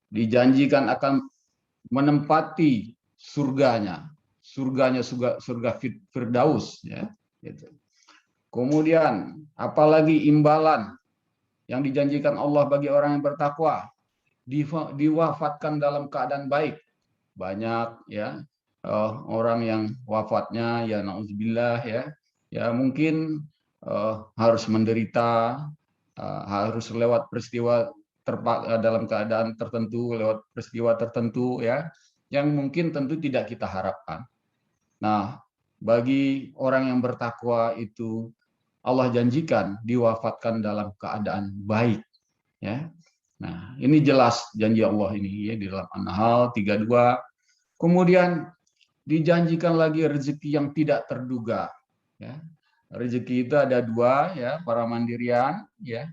dijanjikan akan menempati surganya, surga Firdaus, ya. Gitu. Kemudian apalagi imbalan yang dijanjikan Allah bagi orang yang bertakwa, diwafatkan dalam keadaan baik. Banyak ya orang yang wafatnya ya nauzubillah ya mungkin harus menderita, harus lewat peristiwa dalam keadaan tertentu, lewat peristiwa tertentu ya yang mungkin tentu tidak kita harapkan. Nah, bagi orang yang bertakwa itu Allah janjikan diwafatkan dalam keadaan baik, ya. Nah, ini jelas janji Allah ini ya di dalam An-Nahl 32. Kemudian dijanjikan lagi rezeki yang tidak terduga, ya. Rezeki itu ada dua ya, para mandirian ya.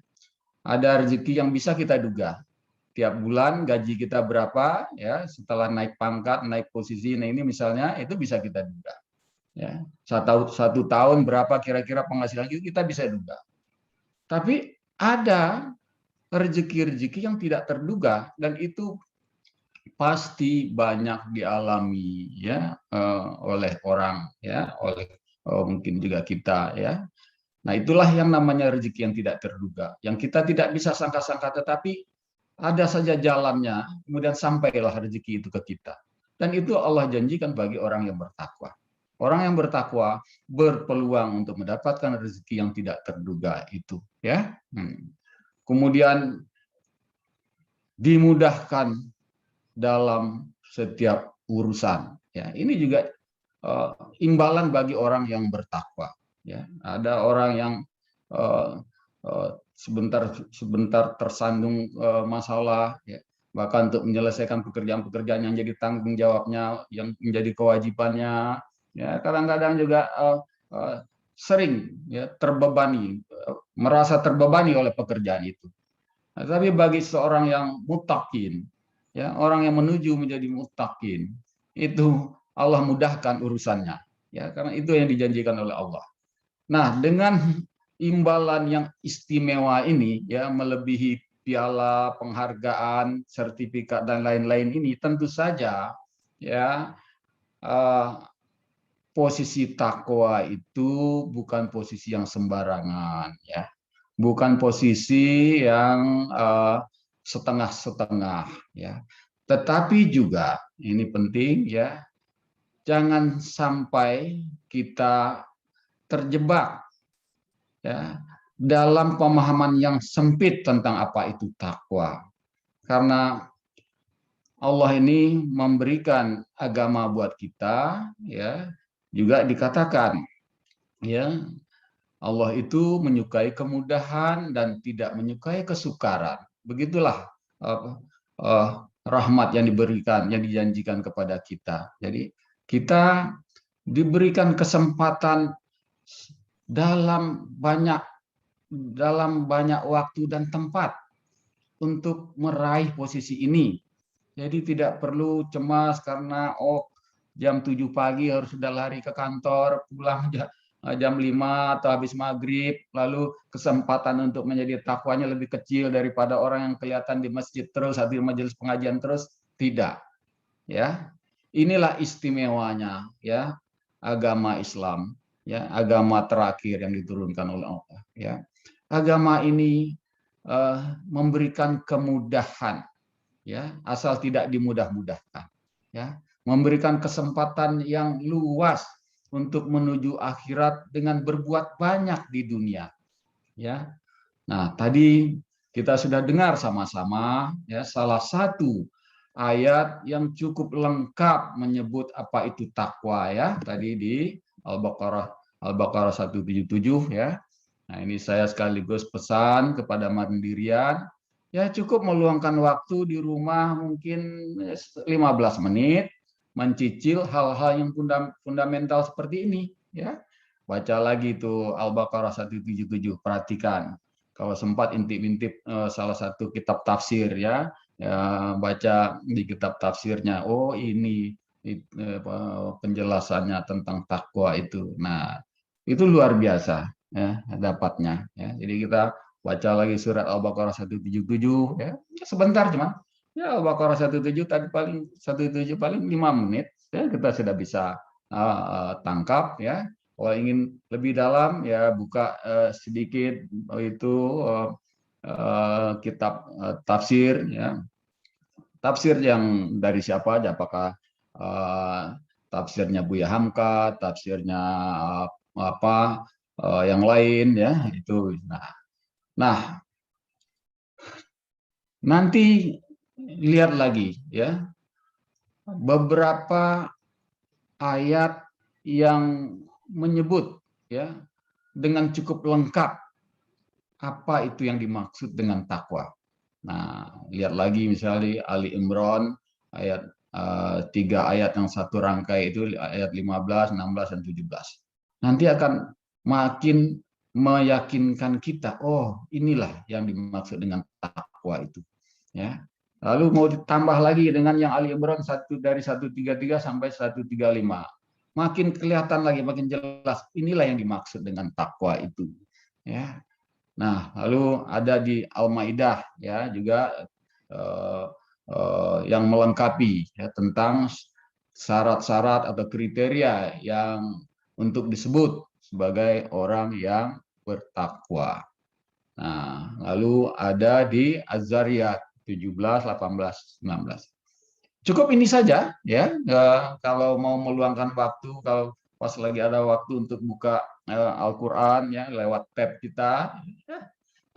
Ada rezeki yang bisa kita duga. Tiap bulan gaji kita berapa ya, setelah naik pangkat, naik posisi, nah ini misalnya itu bisa kita duga. Ya, satu tahun berapa kira-kira penghasilan kita bisa duga. Tapi ada rezeki-rezeki yang tidak terduga dan itu pasti banyak dialami ya oleh orang ya, oleh mungkin juga kita ya. Nah, itulah yang namanya rezeki yang tidak terduga, yang kita tidak bisa sangka-sangka, tetapi ada saja jalannya, kemudian sampailah rezeki itu ke kita. Dan itu Allah janjikan bagi orang yang bertakwa. Orang yang bertakwa berpeluang untuk mendapatkan rezeki yang tidak terduga itu, ya. Kemudian dimudahkan dalam setiap urusan. Ya, ini juga imbalan bagi orang yang bertakwa. Ya, ada orang yang sebentar tersandung masalah, ya, bahkan untuk menyelesaikan pekerjaan-pekerjaan yang jadi tanggung jawabnya, yang menjadi kewajibannya, ya kadang-kadang juga sering ya terbebani, merasa terbebani oleh pekerjaan itu. Nah, tapi bagi seorang yang mutakin, ya orang yang menuju menjadi mutakin, itu Allah mudahkan urusannya, ya karena itu yang dijanjikan oleh Allah. Nah, dengan imbalan yang istimewa ini, ya melebihi piala, penghargaan, sertifikat dan lain-lain ini, tentu saja, ya posisi takwa itu bukan posisi yang sembarangan, ya, bukan posisi yang setengah-setengah, ya. Tetapi juga ini penting, ya, jangan sampai kita terjebak ya dalam pemahaman yang sempit tentang apa itu takwa. Karena Allah ini memberikan agama buat kita, ya, juga dikatakan, ya, Allah itu menyukai kemudahan dan tidak menyukai kesukaran. Begitulah rahmat yang diberikan, yang dijanjikan kepada kita. Jadi kita diberikan kesempatan dalam banyak waktu dan tempat untuk meraih posisi ini. Jadi tidak perlu cemas karena jam 7 pagi harus sudah lari ke kantor, pulang jam 5 atau habis maghrib, lalu kesempatan untuk menjadi takwanya lebih kecil daripada orang yang kelihatan di masjid terus, hadir majelis pengajian terus. Tidak. Ya. Inilah istimewanya ya agama Islam, ya, agama terakhir yang diturunkan oleh Allah, ya. Agama ini memberikan kemudahan, ya, asal tidak dimudah-mudahkan, ya, memberikan kesempatan yang luas untuk menuju akhirat dengan berbuat banyak di dunia, ya. Nah, tadi kita sudah dengar sama-sama ya salah satu ayat yang cukup lengkap menyebut apa itu takwa, ya, tadi di Al-Baqarah 177, ya. Nah, ini saya sekaligus pesan kepada mandirian, ya cukup meluangkan waktu di rumah mungkin 15 menit mencicil hal-hal yang fundamental seperti ini, ya. Baca lagi itu Al-Baqarah 177, perhatikan. Kalau sempat intip-intip salah satu kitab tafsir, ya, baca di kitab tafsirnya. Oh, ini penjelasannya tentang takwa itu. Nah, itu luar biasa ya dapatnya, ya. Jadi kita baca lagi surat Al-Baqarah 177, ya. Sebentar cuman Ya, Al-Baqarah 17 tadi paling 17 paling 5 menit ya kita sudah bisa tangkap ya. Kalau ingin lebih dalam ya buka sedikit itu kitab tafsir ya. Tafsir yang dari siapa aja, apakah tafsirnya Buya Hamka, tafsirnya apa yang lain ya itu. Nah, nanti lihat lagi ya beberapa ayat yang menyebut ya dengan cukup lengkap apa itu yang dimaksud dengan takwa. Nah, lihat lagi misalnya Ali Imran ayat 3 ayat yang satu rangkai itu ayat 15, 16 dan 17. Nanti akan makin meyakinkan kita, oh inilah yang dimaksud dengan takwa itu. Ya. Lalu mau ditambah lagi dengan yang Ali Imran dari 133 sampai 135. Makin kelihatan lagi, makin jelas inilah yang dimaksud dengan takwa itu. Ya. Nah, lalu ada di Al-Maidah ya juga yang melengkapi ya, tentang syarat-syarat atau kriteria yang untuk disebut sebagai orang yang bertakwa. Nah, lalu ada di Az-Zariyat 17, 18, 19. Cukup ini saja ya. Kalau mau meluangkan waktu, kalau pas lagi ada waktu untuk buka Al-Quran ya lewat tab kita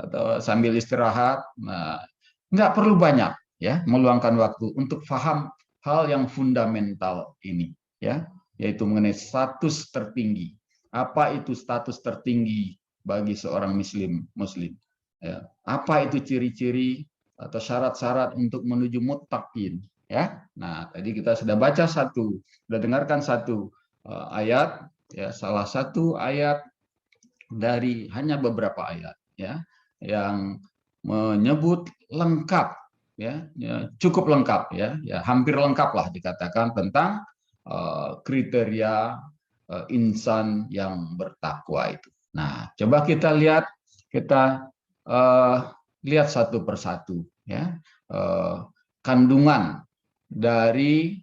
atau sambil istirahat, nah nggak perlu banyak ya meluangkan waktu untuk paham hal yang fundamental ini ya, yaitu mengenai status tertinggi. Apa itu status tertinggi bagi seorang muslim ya. Apa itu ciri-ciri atau syarat-syarat untuk menuju muttaqin ya. Nah, tadi kita sudah baca sudah dengarkan satu ayat ya, salah satu ayat dari hanya beberapa ayat ya yang menyebut lengkap ya, cukup lengkap ya, hampir lengkap lah dikatakan tentang kriteria insan yang bertakwa itu. Nah, coba kita lihat satu persatu ya kandungan dari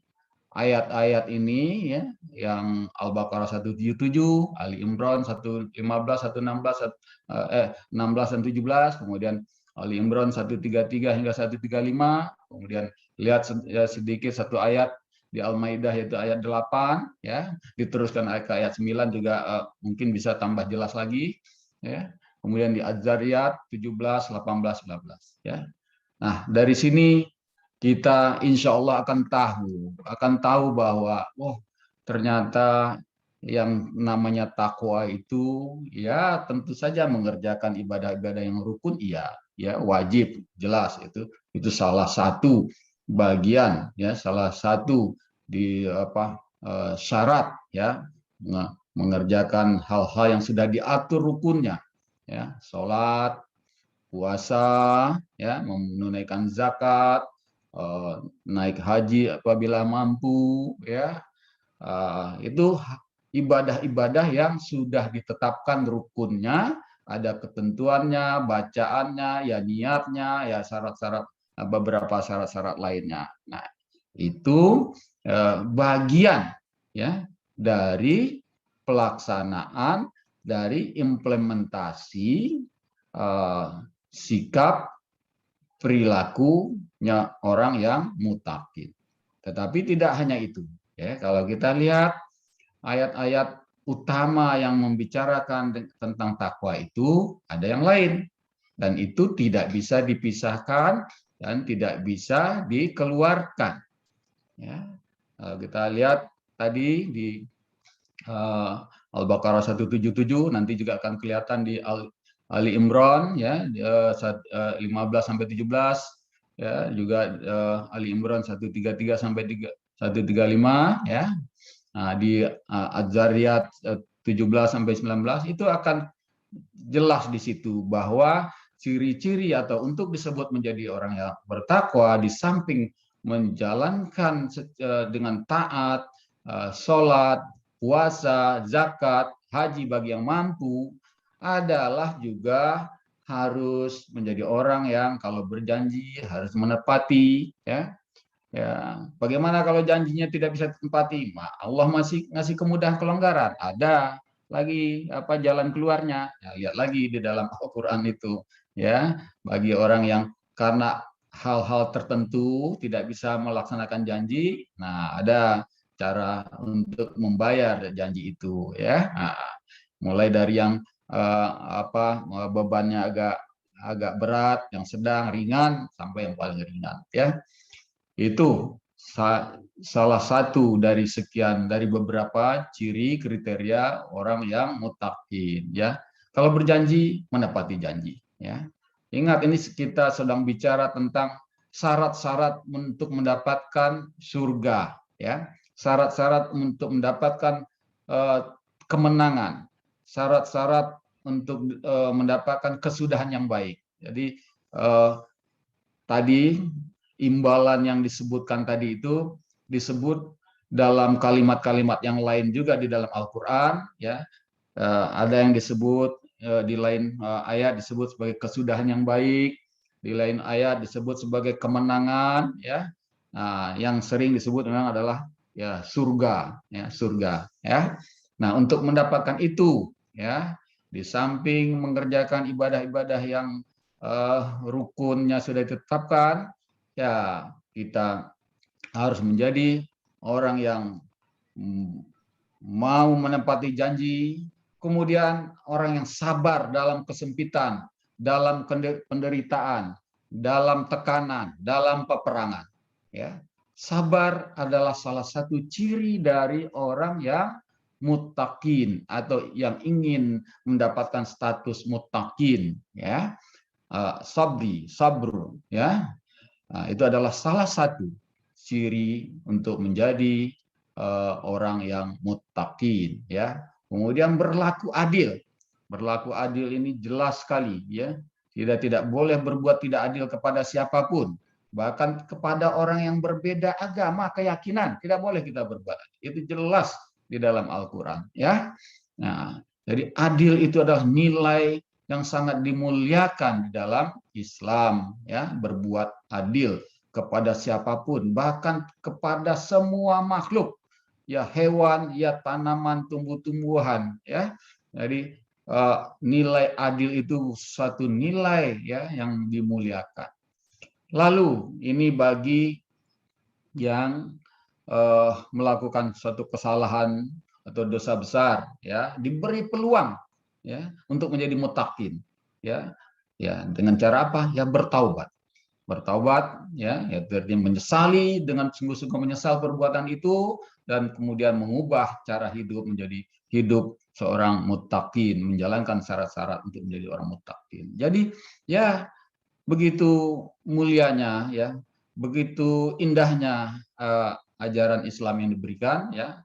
ayat-ayat ini ya yang Al-Baqarah 177, Ali Imran 115, 116, 16 dan 17, kemudian Ali Imran 133 hingga 135, kemudian lihat sedikit satu ayat di Al-Maidah yaitu ayat 8 ya, diteruskan ke ayat 9 juga mungkin bisa tambah jelas lagi ya. Kemudian di Az-Zariyat 17, 18, 19 ya. Nah, dari sini kita insya Allah akan tahu bahwa oh ternyata yang namanya takwa itu ya tentu saja mengerjakan ibadah-ibadah yang rukun, iya ya wajib, jelas itu salah satu bagian ya, salah satu di syarat ya mengerjakan hal-hal yang sudah diatur rukunnya ya, sholat, puasa ya, menunaikan zakat, naik haji apabila mampu ya, itu ibadah-ibadah yang sudah ditetapkan rukunnya, ada ketentuannya, bacaannya, ya niatnya, ya syarat-syarat, beberapa syarat-syarat lainnya. Nah, itu bagian ya dari pelaksanaan dari implementasi sikap perilakunya orang yang muttaqin. Tetapi tidak hanya itu. Ya, kalau kita lihat ayat-ayat utama yang membicarakan tentang takwa itu ada yang lain. Dan itu tidak bisa dipisahkan dan tidak bisa dikeluarkan. Ya, kita lihat tadi di Al-Baqarah 177, nanti juga akan kelihatan di Ali Imran ya 15 sampai 17 ya, juga Ali Imran 133 sampai 135 ya. Nah, di Az-Zariyat 17 sampai 19 itu akan jelas di situ bahwa ciri-ciri atau untuk disebut menjadi orang yang bertakwa di samping menjalankan dengan taat, sholat, puasa, zakat, haji bagi yang mampu, adalah juga harus menjadi orang yang kalau berjanji harus menepati, ya. Ya, bagaimana kalau janjinya tidak bisa ditepati? Allah masih ngasih kemudahan kelonggaran. Ada lagi apa jalan keluarnya? Ya, lihat lagi di dalam Al-Qur'an itu, ya. Bagi orang yang karena hal-hal tertentu tidak bisa melaksanakan janji, nah ada cara untuk membayar janji itu, ya. Nah, mulai dari yang bebannya agak agak berat, yang sedang, ringan, sampai yang paling ringan, ya. Itu salah satu dari sekian dari beberapa ciri kriteria orang yang mutakin, ya. Kalau berjanji menepati janji, ya. Ingat ini kita sedang bicara tentang syarat-syarat untuk mendapatkan surga, ya. Syarat-syarat untuk mendapatkan kemenangan, syarat-syarat untuk mendapatkan kesudahan yang baik. Jadi tadi imbalan yang disebutkan tadi itu disebut dalam kalimat-kalimat yang lain juga di dalam Al-Qur'an, ya. Ada yang disebut di lain ayat disebut sebagai kesudahan yang baik, di lain ayat disebut sebagai kemenangan, ya. Nah, yang sering disebut memang adalah ya surga, ya, surga, ya. Nah, untuk mendapatkan itu, ya, di samping mengerjakan ibadah-ibadah yang rukunnya sudah ditetapkan, ya kita harus menjadi orang yang mau menepati janji, kemudian orang yang sabar dalam kesempitan, dalam penderitaan, dalam tekanan, dalam peperangan. Ya, sabar adalah salah satu ciri dari orang yang muttaqin atau yang ingin mendapatkan status muttaqin, ya. Sabru, ya. Nah, itu adalah salah satu ciri untuk menjadi orang yang muttaqin, ya. Kemudian berlaku adil. Berlaku adil ini jelas sekali, ya. Tidak boleh berbuat tidak adil kepada siapapun. Bahkan kepada orang yang berbeda agama, keyakinan, tidak boleh kita berbuat. Itu jelas di dalam Al-Qur'an, ya. Nah, jadi adil itu adalah nilai yang sangat dimuliakan di dalam Islam, ya, berbuat adil kepada siapapun, bahkan kepada semua makhluk, ya hewan, ya tanaman, tumbuh-tumbuhan, ya. Jadi nilai adil itu suatu nilai, ya, yang dimuliakan. Lalu ini bagi yang melakukan suatu kesalahan atau dosa besar, ya, diberi peluang, ya, untuk menjadi mutakin, ya. Ya, dengan cara apa? Ya bertaubat. Bertaubat, ya, artinya menyesali dengan sungguh-sungguh menyesal perbuatan itu dan kemudian mengubah cara hidup menjadi hidup seorang mutakin, menjalankan syarat-syarat untuk menjadi orang mutakin. Jadi, ya begitu mulianya, ya, begitu indahnya ajaran Islam yang diberikan, ya,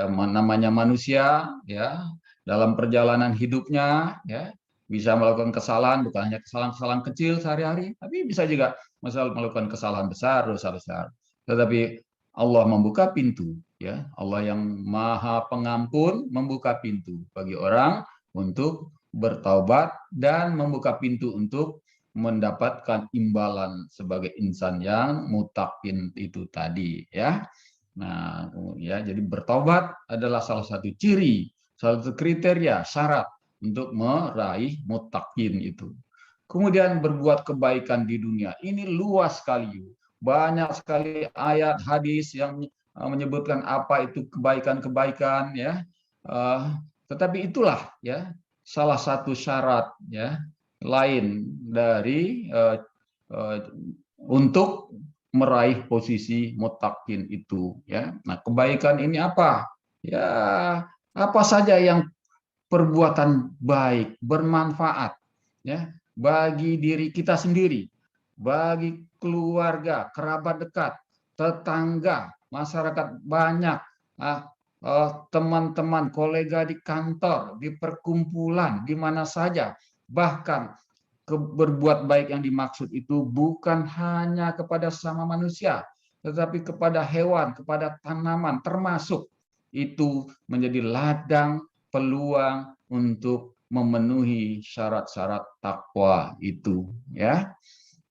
namanya manusia, ya, dalam perjalanan hidupnya, ya, bisa melakukan kesalahan, bukan hanya kesalahan-kesalahan kecil sehari-hari, tapi bisa juga melakukan kesalahan besar, dosa besar. Tetapi Allah membuka pintu, ya, Allah yang Maha Pengampun membuka pintu bagi orang untuk bertaubat dan membuka pintu untuk mendapatkan imbalan sebagai insan yang mutakin itu tadi, ya. Nah, ya, jadi bertaubat adalah salah satu ciri, salah satu kriteria syarat untuk meraih mutakin itu. Kemudian berbuat kebaikan di dunia. Ini luas sekali. Banyak sekali ayat hadis yang menyebutkan apa itu kebaikan-kebaikan, ya. Tetapi itulah, ya, salah satu syarat, ya, lain dari untuk meraih posisi mutakin itu, ya. Nah, kebaikan ini apa? Ya, apa saja yang perbuatan baik, bermanfaat, ya, bagi diri kita sendiri, bagi keluarga, kerabat dekat, tetangga, masyarakat banyak, teman-teman, kolega di kantor, di perkumpulan, di mana saja. Bahkan berbuat baik yang dimaksud itu bukan hanya kepada sesama manusia, tetapi kepada hewan, kepada tanaman, termasuk itu menjadi ladang peluang untuk memenuhi syarat-syarat takwa itu, ya.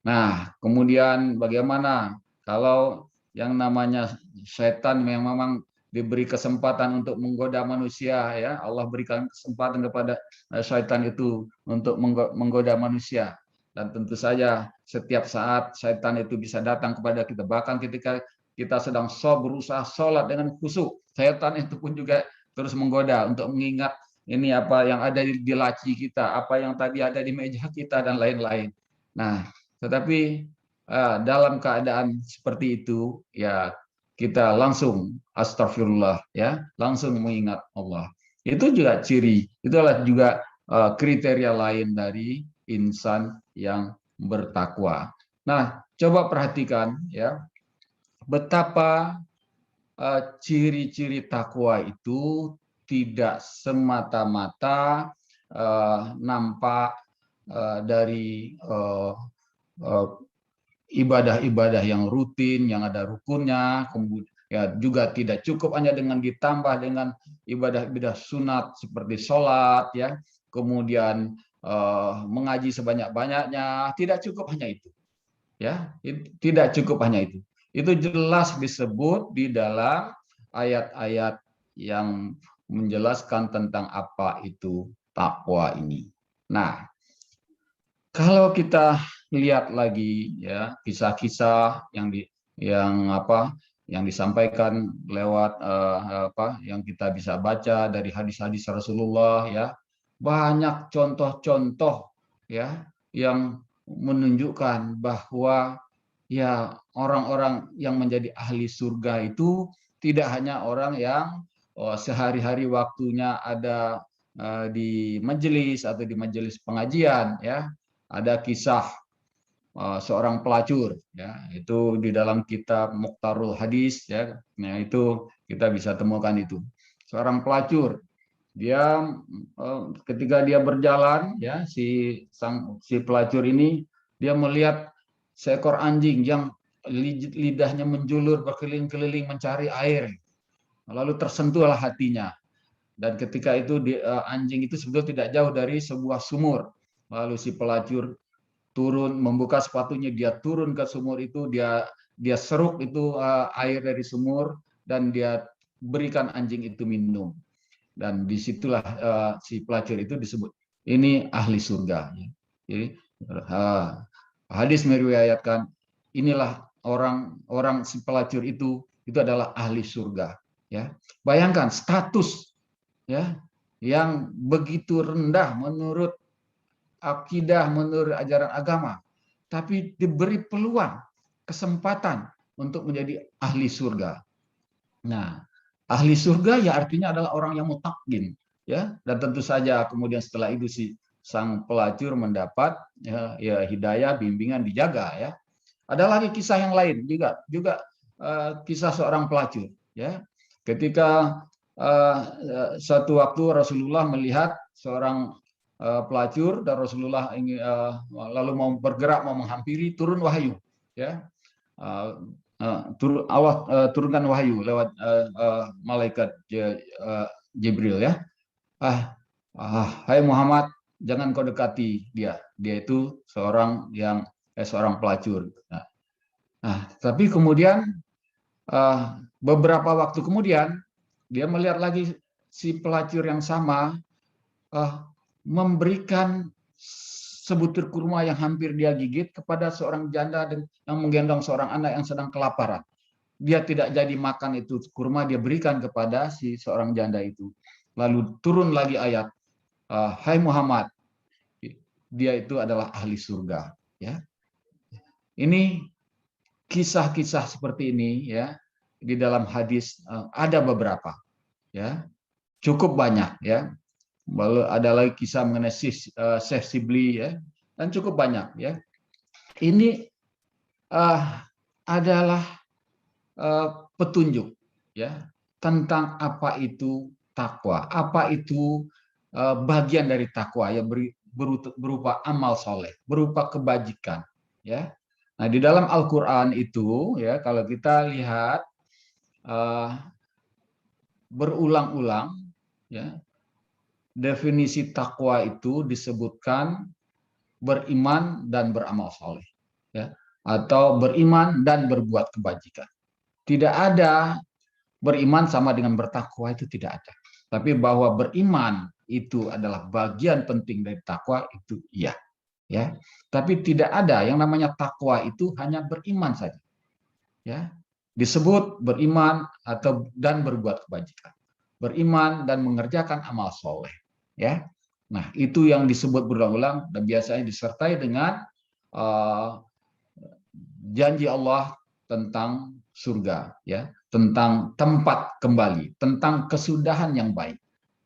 Nah, kemudian bagaimana kalau yang namanya setan yang memang diberi kesempatan untuk menggoda manusia, ya, Allah berikan kesempatan kepada setan itu untuk menggoda manusia, dan tentu saja setiap saat setan itu bisa datang kepada kita, bahkan ketika kita sedang berusaha sholat dengan khusyuk, setan itu pun juga terus menggoda untuk mengingat ini apa yang ada di laci kita, apa yang tadi ada di meja kita, dan lain-lain. Nah, tetapi dalam keadaan seperti itu, ya kita langsung astagfirullah, ya, langsung mengingat Allah. Itu juga ciri, itulah juga kriteria lain dari insan yang bertakwa. Nah, coba perhatikan, ya, betapa ciri-ciri takwa itu tidak semata-mata nampak dari ibadah-ibadah yang rutin, yang ada rukunnya, kemudian ya juga tidak cukup hanya dengan ditambah dengan ibadah-ibadah sunat seperti sholat, ya, kemudian mengaji sebanyak-banyaknya, tidak cukup hanya itu, ya, tidak cukup hanya itu. Itu jelas disebut di dalam ayat-ayat yang menjelaskan tentang apa itu takwa ini. Nah, kalau kita lihat lagi, ya, kisah-kisah yang disampaikan lewat yang kita bisa baca dari hadis-hadis Rasulullah, ya, banyak contoh-contoh, ya, yang menunjukkan bahwa, ya, orang-orang yang menjadi ahli surga itu tidak hanya orang yang sehari-hari waktunya ada di majelis atau di majelis pengajian, ya. Ada kisah seorang pelacur, ya, itu di dalam kitab Mukhtarul Hadis, ya. Nah, itu kita bisa temukan itu. Seorang pelacur, dia ketika dia berjalan, ya, si pelacur ini dia melihat seekor anjing yang lidahnya menjulur berkeliling-keliling mencari air. Lalu tersentuhlah hatinya. Dan ketika itu anjing itu sebetulnya tidak jauh dari sebuah sumur. Lalu si pelacur turun, membuka sepatunya, dia turun ke sumur itu, dia seruk itu air dari sumur, dan dia berikan anjing itu minum. Dan disitulah si pelacur itu disebut ini ahli surga. Jadi hadis meriwayatkan inilah orang si pelacur itu adalah ahli surga. Ya, bayangkan status, ya, yang begitu rendah menurut akidah, menurut ajaran agama, tapi diberi peluang, kesempatan untuk menjadi ahli surga. Nah, ahli surga ya artinya adalah orang yang mutakin, ya, dan tentu saja kemudian setelah itu si sang pelacur mendapat, ya, hidayah, bimbingan, dijaga, ya. Ada lagi kisah yang lain juga kisah seorang pelacur, ya. Ketika suatu waktu Rasulullah melihat seorang pelacur, dan Rasulullah ingin lalu mau bergerak, mau menghampiri, turun wahyu, ya. Allah turunkan wahyu lewat malaikat Jibril, ya. Hai Muhammad, jangan kau dekati dia itu seorang pelacur. Nah, tapi kemudian beberapa waktu kemudian dia melihat lagi si pelacur yang sama memberikan sebutir kurma yang hampir dia gigit kepada seorang janda yang menggendong seorang anak yang sedang kelaparan. Dia tidak jadi makan itu kurma, dia berikan kepada si seorang janda itu. Lalu turun lagi ayat, hai Muhammad, dia itu adalah ahli surga. Ya, ini kisah-kisah seperti ini, ya, di dalam hadis ada beberapa, ya, cukup banyak, ya. Lalu ada lagi kisah mengenai Syekh Sibli, ya, dan cukup banyak, ya. Ini adalah petunjuk, ya, tentang apa itu takwa, apa itu bagian dari takwa, ya, berupa amal soleh, berupa kebajikan, ya. Nah, di dalam Al-Quran itu, ya, kalau kita lihat berulang-ulang, ya, definisi takwa itu disebutkan beriman dan beramal soleh, ya, atau beriman dan berbuat kebajikan. Tidak ada beriman sama dengan bertakwa, itu tidak ada. Tapi bahwa beriman itu adalah bagian penting dari takwa, itu iya, ya. Tapi tidak ada yang namanya takwa itu hanya beriman saja, ya. Disebut beriman atau dan berbuat kebajikan, beriman dan mengerjakan amal soleh, ya. Nah, itu yang disebut berulang-ulang dan biasanya disertai dengan uh, janji Allah tentang surga, ya, tentang tempat kembali, tentang kesudahan yang baik,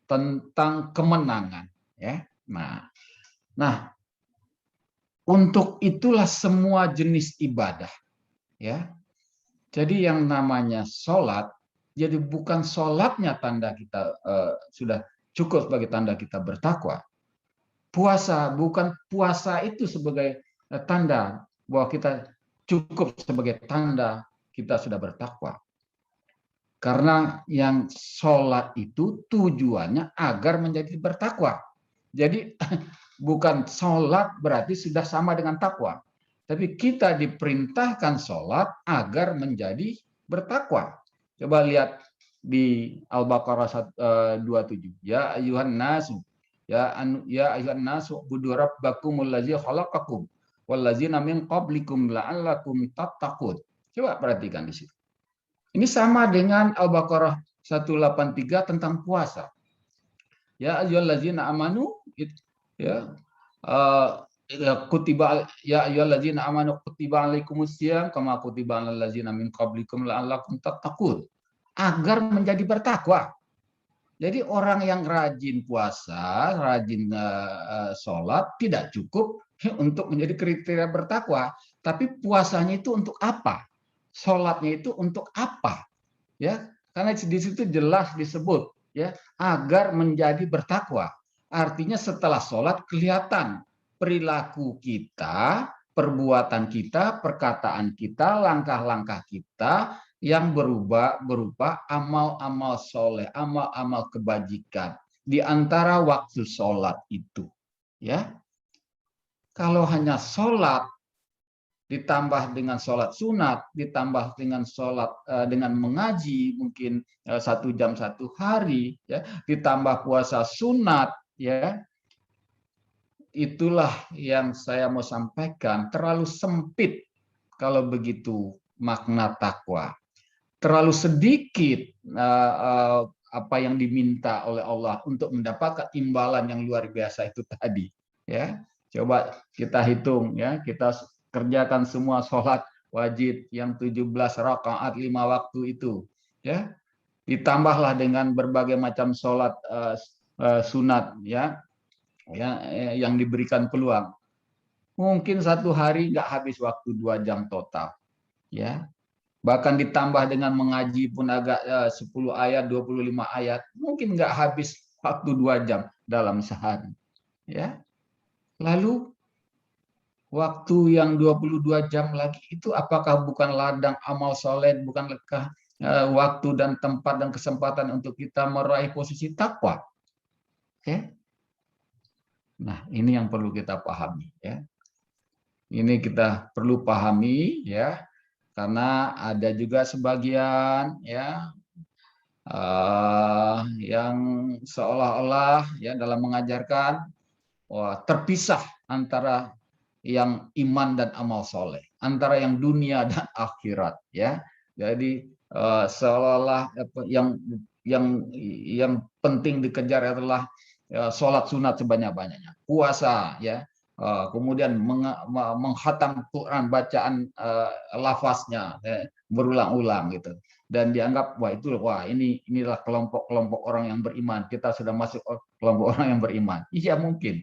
tentang kemenangan, ya. Nah, untuk itulah semua jenis ibadah, ya. Jadi yang namanya sholat, jadi bukan sholatnya tanda kita sudah cukup sebagai tanda kita bertakwa. Puasa, bukan puasa itu sebagai tanda bahwa kita cukup sebagai tanda kita sudah bertakwa. Karena yang sholat itu tujuannya agar menjadi bertakwa. Jadi bukan sholat berarti sudah sama dengan takwa. Tapi kita diperintahkan sholat agar menjadi bertakwa. Coba lihat di Al-Baqarah 27. Ya ayuhan nasu, ya ayuhan nasu budu rabbakumul ladzi khalaqakum walladzina min qablikum la'allakum tattaqun. Coba perhatikan di situ. Ini sama dengan Al-Baqarah 183 tentang puasa. Ya ayyuhallazina amanu, ya, kutiba ya ayyuhallazina amanu kutiba alaikumusiyam kama kutiba alal ladzina min qablikum la'allakum tattaqun, agar menjadi bertakwa. Jadi orang yang rajin puasa, rajin sholat tidak cukup untuk menjadi kriteria bertakwa, tapi puasanya itu untuk apa? Sholatnya itu untuk apa? Ya, karena di situ jelas disebut, ya, agar menjadi bertakwa. Artinya setelah sholat kelihatan perilaku kita, perbuatan kita, perkataan kita, langkah-langkah kita yang berubah berupa amal-amal soleh, amal-amal kebajikan di antara waktu sholat itu. Ya, kalau hanya sholat ditambah dengan sholat sunat, ditambah dengan sholat dengan mengaji mungkin 1 jam 1 hari, ya, ditambah puasa sunat, ya, itulah yang saya mau sampaikan. Terlalu sempit kalau begitu makna takwa. Terlalu sedikit apa yang diminta oleh Allah untuk mendapatkan imbalan yang luar biasa itu tadi, ya. Coba kita hitung, ya, kita kerjakan semua sholat wajib yang 17 rakaat 5 waktu itu, ya, ditambahlah dengan berbagai macam sholat sunat, ya, yang diberikan peluang, mungkin 1 hari nggak habis waktu 2 jam total, ya. Bahkan ditambah dengan mengaji pun agak 10 ayat, 25 ayat, mungkin nggak habis waktu 2 jam dalam sehari, ya. Lalu waktu yang 22 jam lagi itu apakah bukan ladang amal soleh, bukankah waktu dan tempat dan kesempatan untuk kita meraih posisi takwa? Ya. Nah, ini yang perlu kita pahami, ya. Ini kita perlu pahami, ya, karena ada juga sebagian, ya, yang seolah-olah, ya, dalam mengajarkan terpisah antara yang iman dan amal soleh, antara yang dunia dan akhirat, ya. Jadi seolah-olah yang penting dikejar adalah sholat sunat sebanyak-banyaknya, puasa, ya, kemudian menghatam Quran, bacaan lafaznya, ya, berulang-ulang gitu, dan dianggap inilah kelompok-kelompok orang yang beriman, kita sudah masuk kelompok orang yang beriman. Iya mungkin,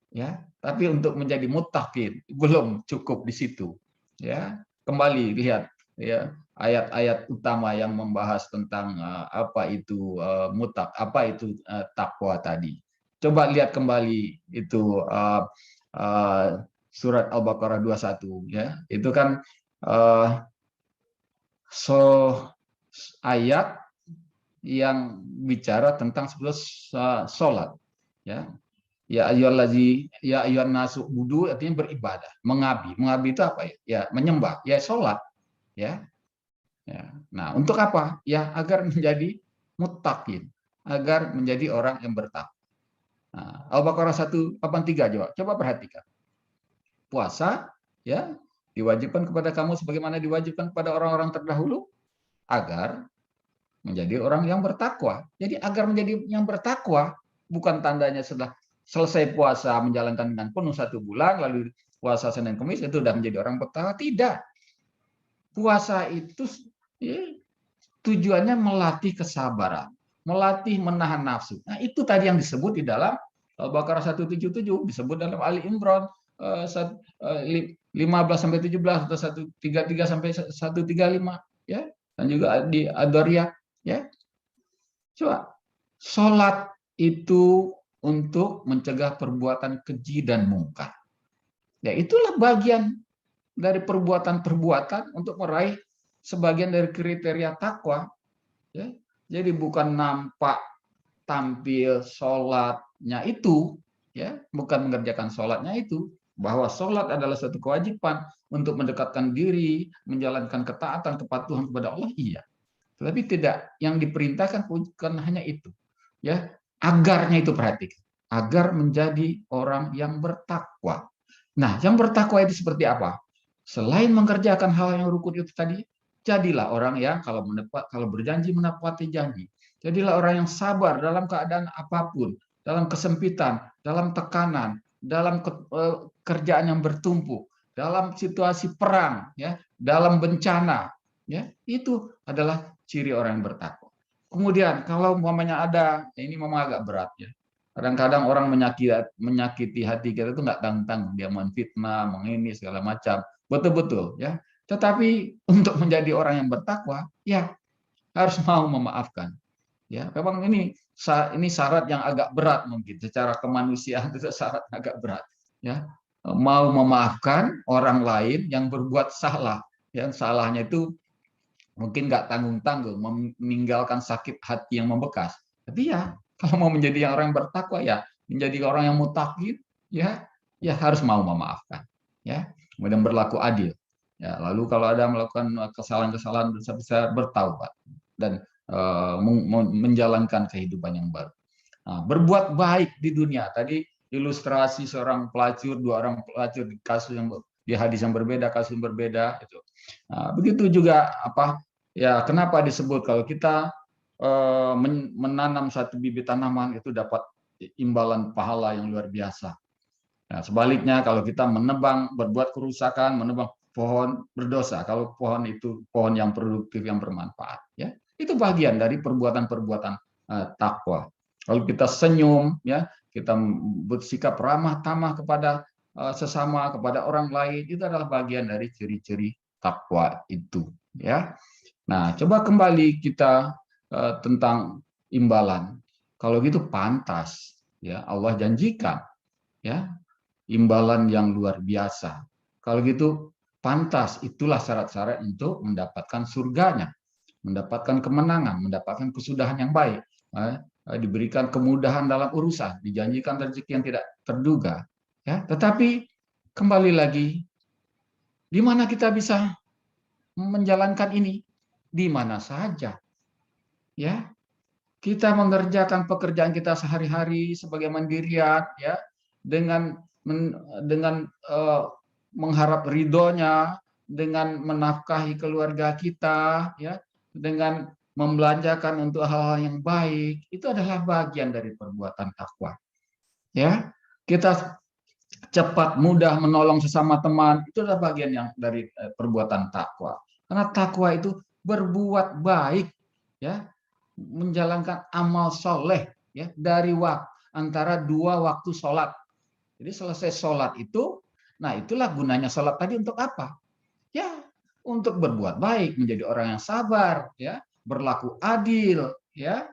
ya, tapi untuk menjadi muttaqin belum cukup di situ, ya. Kembali lihat, ya, ayat-ayat utama yang membahas tentang apa itu apa itu takwa tadi. Coba lihat kembali itu surat Al-Baqarah 21, ya. Itu kan ayat yang bicara tentang sholat. Ya, ya ayyuhan nasu budu artinya beribadah, mengabdi. Mengabdi itu apa ya? Ya, menyembah, ya sholat, ya. Ya. Nah, untuk apa? Ya, agar menjadi muttaqin, agar menjadi orang yang bertakwa. Nah, Al-Baqarah 183 coba perhatikan. Puasa ya diwajibkan kepada kamu sebagaimana diwajibkan kepada orang-orang terdahulu agar menjadi orang yang bertakwa. Jadi agar menjadi yang bertakwa bukan tandanya setelah selesai puasa menjalankan dengan penuh 1 bulan lalu puasa Senin Kamis itu sudah menjadi orang bertakwa. Tidak. Puasa itu ya, tujuannya melatih kesabaran, melatih menahan nafsu. Nah, itu tadi yang disebut di dalam Al-Baqarah 177, disebut dalam Ali Imran 15 sampai 17 atau 133 sampai 135 ya. Dan juga di Ad-Dariyah ya. Coba salat itu untuk mencegah perbuatan keji dan mungkar. Ya, itulah bagian dari perbuatan-perbuatan untuk meraih sebagian dari kriteria takwa. Ya. Jadi bukan nampak tampil sholatnya itu, ya, bukan mengerjakan sholatnya itu, bahwa sholat adalah satu kewajiban untuk mendekatkan diri, menjalankan ketaatan, kepatuhan kepada Allah, iya. Tetapi tidak, yang diperintahkan bukan hanya itu, ya, agarnya itu perhatikan, agar menjadi orang yang bertakwa. Nah, yang bertakwa itu seperti apa? Selain mengerjakan hal yang rukun itu tadi, jadilah orang yang kalau berjanji menepati janji. Jadilah orang yang sabar dalam keadaan apapun, dalam kesempitan, dalam tekanan, dalam kerjaan yang bertumpuk, dalam situasi perang, ya, dalam bencana, ya, itu adalah ciri orang yang bertakwa. Kemudian kalau umpamanya ada, ini memang agak berat ya. Kadang-kadang orang menyakiti hati kita itu nggak tanggung-tanggung, dia menfitnah, mengini segala macam. Betul-betul ya. Tetapi untuk menjadi orang yang bertakwa, ya harus mau memaafkan. Ya, memang ini syarat yang agak berat mungkin secara kemanusiaan, itu syarat agak berat. Ya, mau memaafkan orang lain yang berbuat salah, yang salahnya itu mungkin nggak tanggung-tanggung, meninggalkan sakit hati yang membekas. Tapi ya kalau mau menjadi orang yang bertakwa, ya menjadi orang yang mutakin, ya ya harus mau memaafkan, ya kemudian berlaku adil. Ya, lalu kalau ada melakukan kesalahan-kesalahan besar bertaubat dan menjalankan kehidupan yang baru. Nah, berbuat baik di dunia. Tadi ilustrasi seorang pelacur, 2 orang pelacur di kasus yang di hadis yang berbeda, kasus yang berbeda itu. Nah, begitu juga apa ya, kenapa disebut kalau kita menanam satu bibit tanaman itu dapat imbalan pahala yang luar biasa. Nah, sebaliknya kalau kita menebang, berbuat kerusakan, menebang pohon, berdosa. Kalau pohon itu pohon yang produktif, yang bermanfaat, ya itu bagian dari perbuatan-perbuatan takwa. Kalau kita senyum, ya kita bersikap ramah tamah kepada sesama, kepada orang lain, itu adalah bagian dari ciri-ciri takwa itu. Ya, nah coba kembali kita tentang imbalan. Kalau gitu pantas, ya Allah janjikan, ya imbalan yang luar biasa. Kalau gitu pantas, itulah syarat-syarat untuk mendapatkan surganya, mendapatkan kemenangan, mendapatkan kesudahan yang baik, diberikan kemudahan dalam urusan, dijanjikan rezeki yang tidak terduga. Ya, tetapi kembali lagi, di mana kita bisa menjalankan ini? Di mana saja, ya. Kita mengerjakan pekerjaan kita sehari-hari sebagai mandirian, ya, dengan mengharap ridhonya, dengan menafkahi keluarga kita, ya, dengan membelanjakan untuk hal-hal yang baik, itu adalah bagian dari perbuatan takwa. Ya, kita cepat mudah menolong sesama teman, itu adalah bagian yang dari perbuatan takwa. Karena takwa itu berbuat baik, ya, menjalankan amal soleh, ya, dari antara 2 waktu sholat. Jadi selesai sholat itu, nah itulah gunanya sholat tadi untuk apa? Ya, untuk berbuat baik, menjadi orang yang sabar, ya, berlaku adil, ya,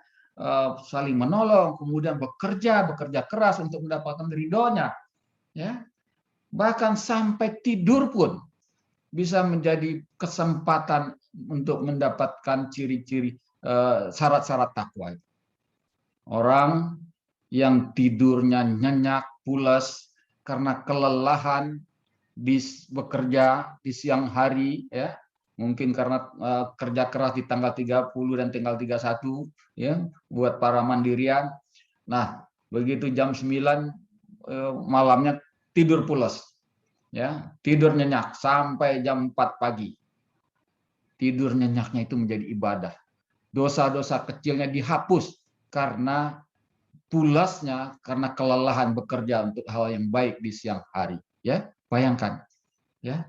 saling menolong, kemudian bekerja keras untuk mendapatkan ridhonya, ya. Bahkan sampai tidur pun bisa menjadi kesempatan untuk mendapatkan ciri-ciri syarat-syarat takwa. Orang yang tidurnya nyenyak, pulas karena kelelahan bekerja di siang hari, ya, mungkin karena kerja keras di tanggal 30 dan tanggal 31, ya, buat para mandirian. Nah, begitu jam 9 malamnya tidur pulas, ya, tidur nyenyak sampai jam 4 pagi. Tidur nyenyaknya itu menjadi ibadah. Dosa-dosa kecilnya dihapus karena pulasnya, karena kelelahan bekerja untuk hal yang baik di siang hari. Ya, bayangkan, ya,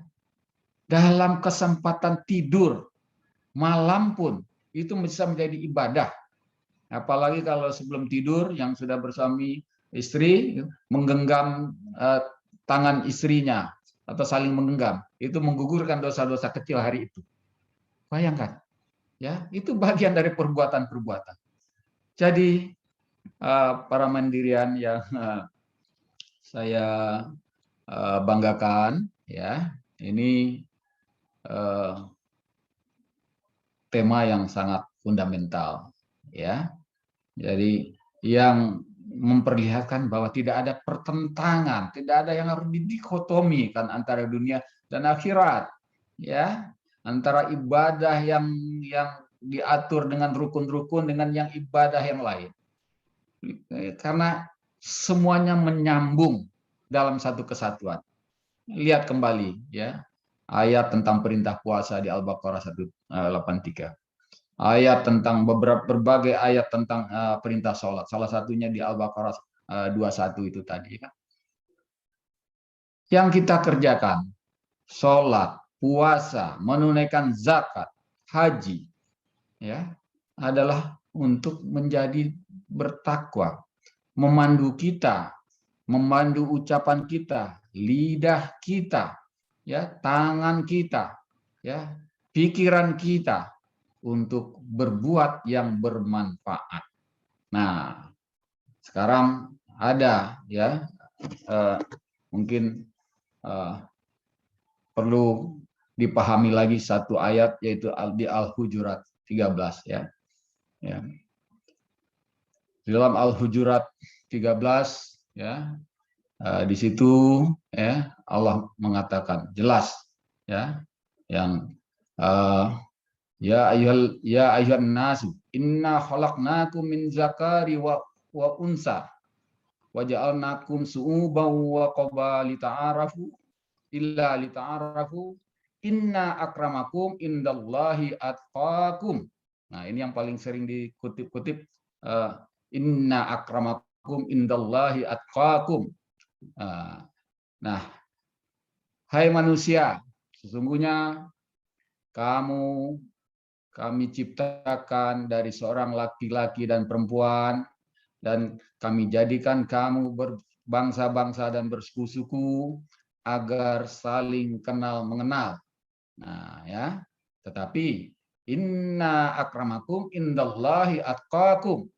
dalam kesempatan tidur malam pun itu bisa menjadi ibadah. Apalagi kalau sebelum tidur yang sudah bersuami istri menggenggam tangan istrinya atau saling menggenggam, itu menggugurkan dosa-dosa kecil hari itu. Bayangkan, ya, itu bagian dari perbuatan-perbuatan. Jadi para mandirian yang saya banggakan, ya, ini tema yang sangat fundamental, ya. Jadi yang memperlihatkan bahwa tidak ada pertentangan, tidak ada yang harus didikotomikan antara dunia dan akhirat, ya, antara ibadah yang diatur dengan rukun-rukun dengan yang ibadah yang lain, karena semuanya menyambung dalam satu kesatuan. Lihat kembali, ya, ayat tentang perintah puasa di Al-Baqarah 183. Ayat tentang berbagai ayat tentang perintah sholat. Salah satunya di Al-Baqarah 21 itu tadi. Yang kita kerjakan, sholat, puasa, menunaikan zakat, haji, ya, adalah untuk menjadi bertakwa, memandu kita, memandu ucapan kita, lidah kita, ya, tangan kita, ya, pikiran kita untuk berbuat yang bermanfaat. Nah, sekarang ada, ya, mungkin perlu dipahami lagi satu ayat, yaitu di Al-Hujurat 13, ya. Ya. Di dalam Al-Hujurat 13, ya, di situ, ya, Allah mengatakan jelas, ya, yang ya ayyuhan nasu inna khalaqnakum min zakari wa unsa wa ja'alnakum su'uban wa qabalita ta'arafu illa li ta'arafu inna akramakum indallahi atqakum. Nah, ini yang paling sering dikutip-kutip, inna akramakum indallahi atqakum. Nah, hai manusia, sesungguhnya kami ciptakan dari seorang laki-laki dan perempuan, dan kami jadikan kamu berbangsa-bangsa dan bersuku-suku agar saling kenal mengenal. Nah, ya, tetapi inna akramakum indallahi atqakum.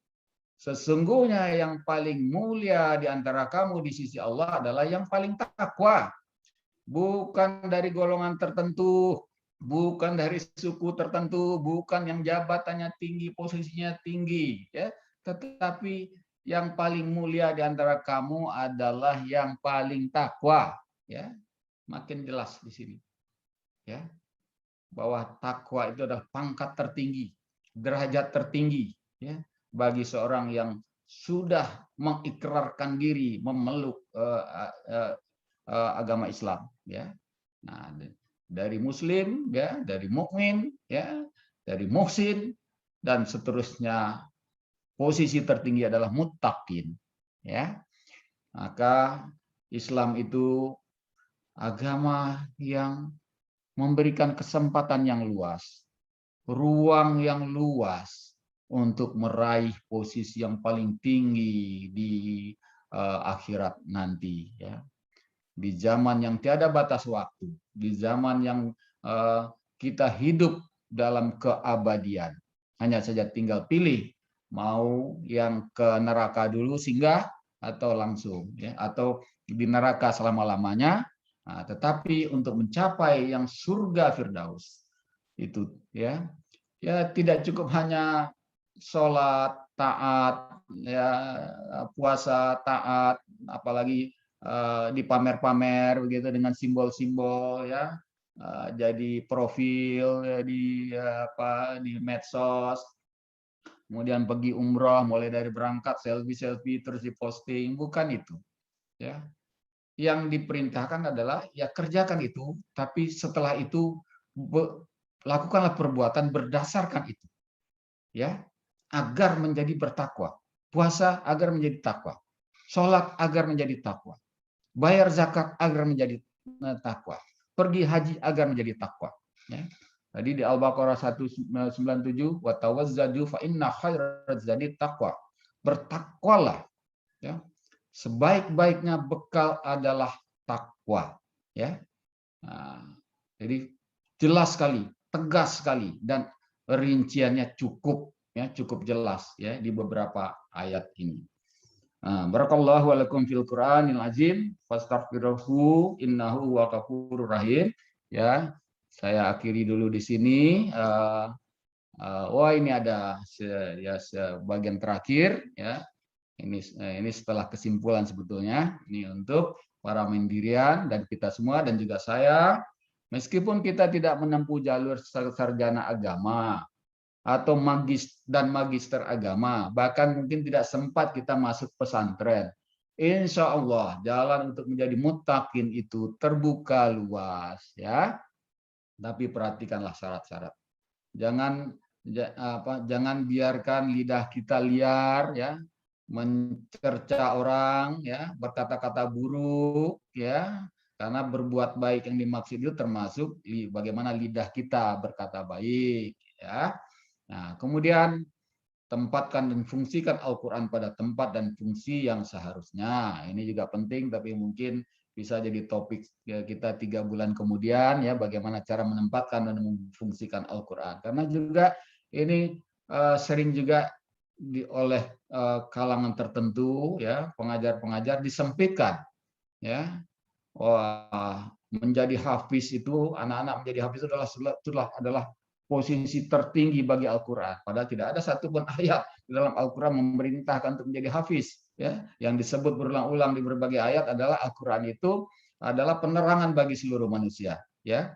Sesungguhnya yang paling mulia di antara kamu di sisi Allah adalah yang paling takwa. Bukan dari golongan tertentu, bukan dari suku tertentu, bukan yang jabatannya tinggi, posisinya tinggi, ya, tetapi yang paling mulia di antara kamu adalah yang paling takwa, ya. Makin jelas di sini, ya, bahwa takwa itu adalah pangkat tertinggi, derajat tertinggi, ya, bagi seorang yang sudah mengikrarkan diri memeluk agama Islam, ya. Nah, dari muslim, ya, dari mukmin, ya, dari muhsin, dan seterusnya, posisi tertinggi adalah muttaqin, ya. Maka Islam itu agama yang memberikan kesempatan yang luas, ruang yang luas untuk meraih posisi yang paling tinggi di akhirat nanti, ya. Di zaman yang tiada batas waktu, di zaman yang kita hidup dalam keabadian, hanya saja tinggal pilih mau yang ke neraka dulu singgah atau langsung, ya, atau di neraka selama-lamanya. Nah, tetapi untuk mencapai yang surga Firdaus itu, ya, ya, tidak cukup hanya sholat, taat, ya puasa taat, apalagi dipamer-pamer begitu dengan simbol-simbol, ya jadi profil ya, di medsos, kemudian pergi umroh, mulai dari berangkat selfie terus diposting, bukan itu, ya. Yang diperintahkan adalah ya kerjakan itu, tapi setelah itu lakukanlah perbuatan berdasarkan itu, ya, agar menjadi bertakwa. Puasa agar menjadi takwa, sholat agar menjadi takwa, bayar zakat agar menjadi takwa, pergi haji agar menjadi takwa. Ya. Tadi di Al-Baqarah 197, wa tawazzadu fa inna khairaz zadi taqwa. Bertakwalah, ya. Sebaik-baiknya bekal adalah takwa, ya. Nah, jadi jelas sekali, tegas sekali, dan rinciannya cukup, ya, cukup jelas, ya, di beberapa ayat ini. Barakallahu lakum fil Qur'anil azim, fastaghfiruhu innahu huwal ghafurur rahim. Ya, saya akhiri dulu di sini. Wah, ini ada ya sebagian terakhir, ya. Ini setelah kesimpulan sebetulnya. Ini untuk para pendirian dan kita semua dan juga saya. Meskipun kita tidak menempuh jalur sarjana agama atau magister agama, bahkan mungkin tidak sempat kita masuk pesantren. Insya Allah jalan untuk menjadi muttaqin itu terbuka luas, ya. Tapi perhatikanlah syarat-syarat. Jangan biarkan lidah kita liar, ya, mencerca orang, ya, berkata-kata buruk, ya, karena berbuat baik yang dimaksud itu termasuk bagaimana lidah kita berkata baik, ya. Nah, kemudian tempatkan dan fungsikan Al-Quran pada tempat dan fungsi yang seharusnya. Ini juga penting, tapi mungkin bisa jadi topik kita 3 bulan kemudian, ya, bagaimana cara menempatkan dan memfungsikan Al-Quran. Karena juga ini sering juga oleh kalangan tertentu, ya, pengajar-pengajar disempitkan, ya. Wah, menjadi hafiz itu, anak-anak menjadi hafiz itu adalah posisi tertinggi bagi Al-Quran. Padahal tidak ada satupun ayat di dalam Al-Quran memerintahkan untuk menjadi hafiz. Ya, yang disebut berulang-ulang di berbagai ayat adalah Al-Quran itu adalah penerangan bagi seluruh manusia, ya,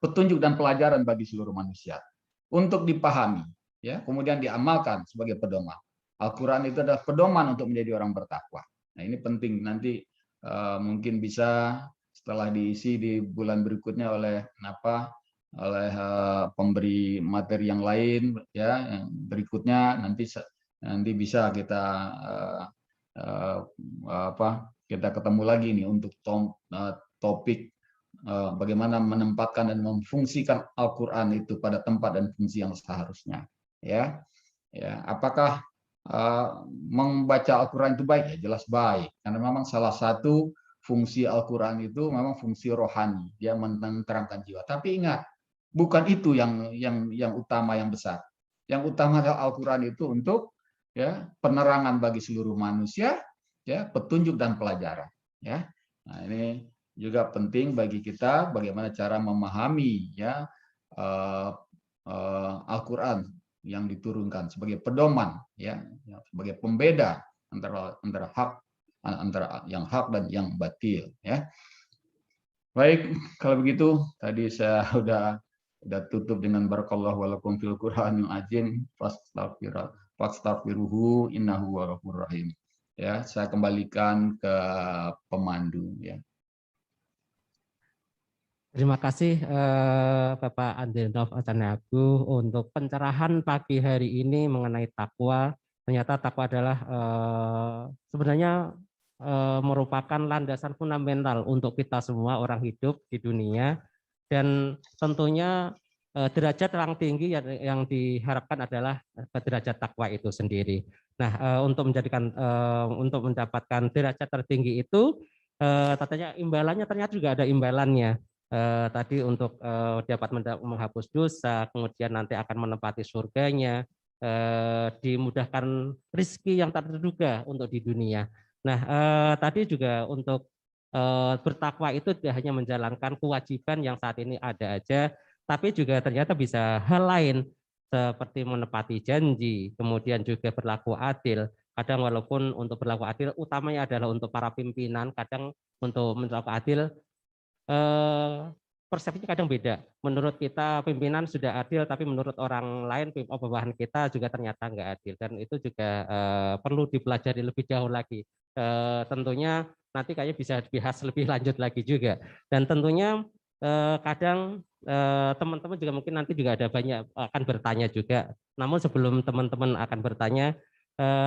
petunjuk dan pelajaran bagi seluruh manusia untuk dipahami, ya, kemudian diamalkan sebagai pedoman. Al-Quran itu adalah pedoman untuk menjadi orang bertakwa. Nah, ini penting, nanti mungkin bisa setelah diisi di bulan berikutnya oleh pemberi materi yang lain, ya, yang berikutnya nanti bisa kita kita ketemu lagi nih untuk topik bagaimana menempatkan dan memfungsikan Al-Qur'an itu pada tempat dan fungsi yang seharusnya, ya. Ya, apakah membaca Al-Qur'an itu baik? Ya, jelas baik, karena memang salah satu fungsi Al-Qur'an itu memang fungsi rohani, dia menerangkan jiwa. Tapi ingat, bukan itu yang utama, yang besar. Yang utama adalah Al-Qur'an itu untuk, ya, penerangan bagi seluruh manusia, ya, petunjuk dan pelajaran, ya. Nah, ini juga penting bagi kita bagaimana cara memahami, ya, Al-Qur'an yang diturunkan sebagai pedoman, ya, sebagai pembeda antara yang hak dan yang batil, ya. Baik, kalau begitu tadi saya udah tutup dengan barakallahu walakum fil Qur'anil azim fastaghfiruhu innahu ghafurur rahim. Ya, saya kembalikan ke pemandu, ya. Terima kasih Bapak Andrinov Atanagu untuk pencerahan pagi hari ini mengenai takwa. Ternyata takwa adalah sebenarnya merupakan landasan fundamental untuk kita semua orang hidup di dunia, dan tentunya derajat yang tinggi yang diharapkan adalah derajat takwa itu sendiri. Nah, untuk mendapatkan derajat tertinggi itu katanya imbalannya, ternyata juga ada imbalannya. Tadi untuk dapat menghapus dosa, kemudian nanti akan menempati surganya, dimudahkan rizki yang tak terduga untuk di dunia. Nah, tadi juga untuk bertakwa itu tidak hanya menjalankan kewajiban yang saat ini ada aja, tapi juga ternyata bisa hal lain seperti menepati janji, kemudian juga berlaku adil. Kadang walaupun untuk berlaku adil utamanya adalah untuk para pimpinan, kadang untuk berlaku adil persepsinya kadang beda. Menurut kita pimpinan sudah adil, tapi menurut orang lain bawahan kita juga ternyata nggak adil, dan itu juga perlu dipelajari lebih jauh lagi. Tentunya nanti kayaknya bisa dibahas lebih lanjut lagi juga. Dan tentunya kadang teman-teman juga mungkin nanti juga ada banyak akan bertanya juga. Namun sebelum teman-teman akan bertanya,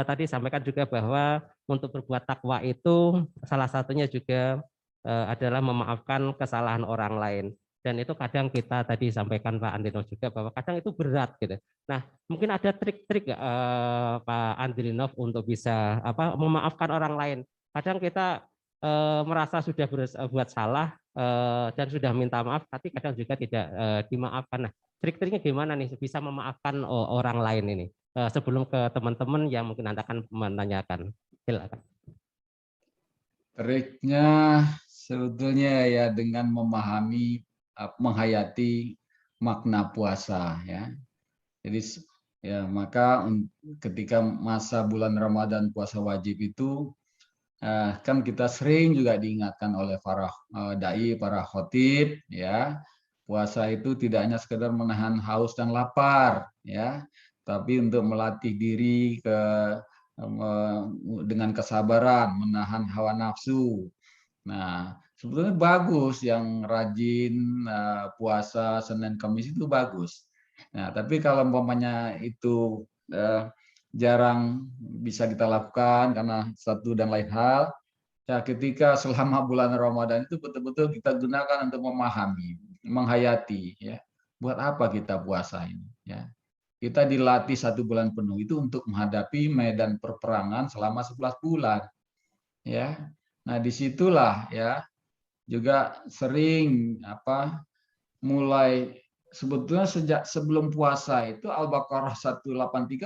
tadi sampaikan juga bahwa untuk berbuat takwa itu salah satunya juga adalah memaafkan kesalahan orang lain. Dan itu kadang kita tadi sampaikan Pak Andrinov juga bahwa kadang itu berat gitu. Nah, mungkin ada trik-trik Pak Andrinov untuk bisa memaafkan orang lain. Kadang kita merasa sudah berbuat salah dan sudah minta maaf, tapi kadang juga tidak dimaafkan. Nah, trik-triknya gimana nih bisa memaafkan orang lain ini? Sebelum ke teman-teman yang mungkin Anda akan menanyakan. Silakan. Triknya sebetulnya ya dengan memahami, menghayati makna puasa ya. Jadi ya maka ketika masa bulan Ramadan puasa wajib itu kan kita sering juga diingatkan oleh para dai, para khotib ya. Puasa itu tidak hanya sekedar menahan haus dan lapar ya, tapi untuk melatih diri dengan kesabaran, menahan hawa nafsu. Nah, sebetulnya bagus yang rajin puasa Senin Kamis itu bagus. Nah, tapi kalau umpamanya itu jarang bisa kita lakukan karena satu dan lain hal, ya ketika selama bulan Ramadan itu betul-betul kita gunakan untuk memahami, menghayati ya. Buat apa kita puasa ini ya? Kita dilatih 1 bulan penuh itu untuk menghadapi medan perperangan selama 11 bulan ya. Nah, disitulah ya juga sering mulai sebetulnya sejak sebelum puasa itu Al-Baqarah 183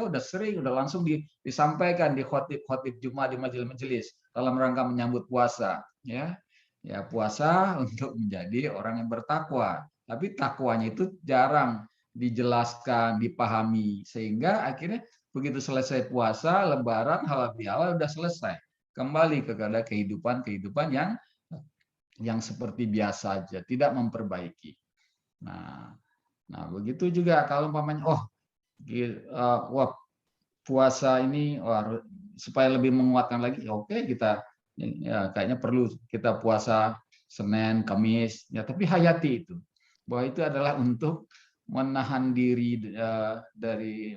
udah langsung disampaikan di khotib Jumat di majelis-majelis dalam rangka menyambut puasa ya. Ya puasa untuk menjadi orang yang bertakwa. Tapi takwanya itu jarang dijelaskan, dipahami sehingga akhirnya begitu selesai puasa, lebaran, halal bihalal udah selesai. Kembali kepada kehidupan yang seperti biasa aja, tidak memperbaiki. Nah, begitu juga kalau umpamanya wah puasa ini supaya lebih menguatkan lagi, oke kita ya kayaknya perlu kita puasa Senin, Kamis, ya tapi hayati itu bahwa itu adalah untuk menahan diri dari